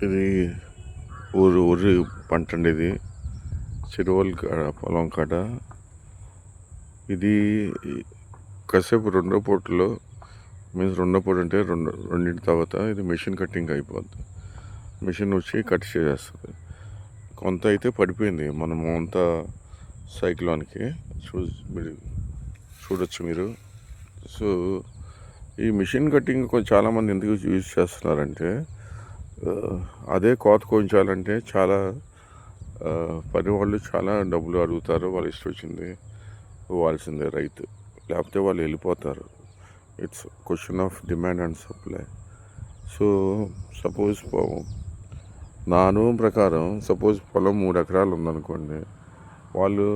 ఇది ఊరి పంట అండి. ఇది చెరువుల కాడ, పొలం కాడ. ఇది కాసేపు రెండో పూటలో మీన్స్ రెండో పూట అంటే రెండింటి తర్వాత ఇది మిషన్ కటింగ్ అయిపోద్ది. మిషన్ వచ్చి కట్ చేసేస్తుంది. కొంత అయితే పడిపోయింది మనం అంతా సైక్లోన్కి చూడొచ్చు మీరు. సో ఈ మిషన్ కటింగ్ చాలామంది ఎందుకు యూజ్ చేస్తున్నారంటే అదే కోత కోయించాలంటే చాలా పని వాళ్ళు చాలా డబ్బులు అడుగుతారు. వాళ్ళు ఇష్టం వచ్చింది ఇవ్వాల్సిందే రైతు, లేకపోతే వాళ్ళు వెళ్ళిపోతారు. It's question of demand and supply. So suppose నా అనుభవం ప్రకారం సపోజ్ పొలం 3 ఎకరాలు ఉందనుకోండి, వాళ్ళు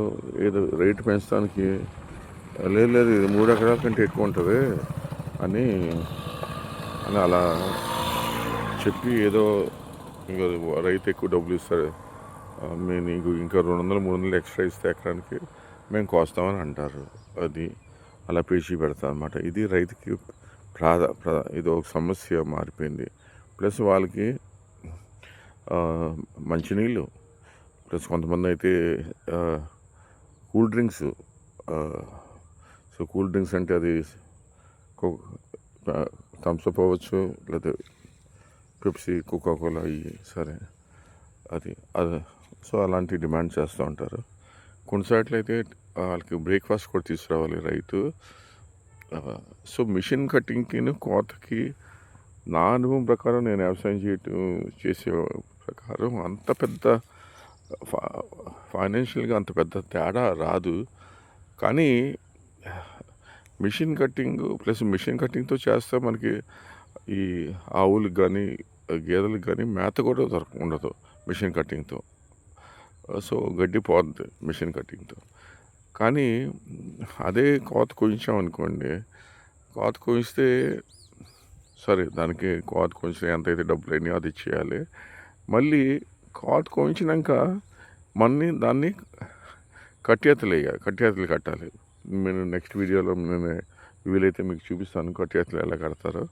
ఏదో రేటు పెంచడానికి లేదు ఇది 3 ఎకరాల కంటే ఎక్కువ ఉంటుంది అని అలా చెప్పి ఏదో రైతు ఎక్కువ డబ్బులు ఇస్తారు, మేము నీకు ఇంకా 200-300 ఎక్స్ట్రా ఇస్తే ఎకరానికి మేము కోస్తామని అంటారు. అది అలా పేచీ పెడతారు అనమాట. ఇది రైతుకి ఇది ఒక సమస్య మారిపోయింది. ప్లస్ వాళ్ళకి మంచినీళ్ళు, ప్లస్ కొంతమంది అయితే cool drinks. So cool drinks అంటే అది థమ్స్అప్ అవ్వచ్చు, లేదా పెప్సీ, కోకాకోలా అవి సరే అది సో అలాంటి డిమాండ్ చేస్తూ ఉంటారు. కొన్నిసార్లు అయితే వాళ్ళకి బ్రేక్ఫాస్ట్ కూడా తీసుకురావాలి రైతు. సో మిషన్ కటింగ్కి కోతకి నా అనుభవం ప్రకారం నేను వ్యవసాయం చేసే ప్రకారం అంత పెద్ద ఫైనాన్షియల్గా అంత పెద్ద తేడా రాదు. కానీ మిషన్ కటింగ్ ప్లస్ మిషన్ కటింగ్తో చేస్తే మనకి ఈ ఆవులకు కానీ గేదెలకు కానీ మేత కూడా ఉండదు మిషన్ కటింగ్తో. సో గడ్డి పోద్ది మిషన్ కటింగ్తో. కానీ అదే కోత కోయించామనుకోండి, కోత కోయిస్తే సరే దానికి కోత కోయించిన ఎంతైతే డబ్బులు అయినాయో అది ఇచ్చేయాలి. మళ్ళీ కోత కోయించినాక దాన్ని కట్టేతలు కట్టాలి. నేను నెక్స్ట్ వీడియోలో వీలైతే మీకు చూపిస్తాను కట్టేతలు ఎలా కడతారో.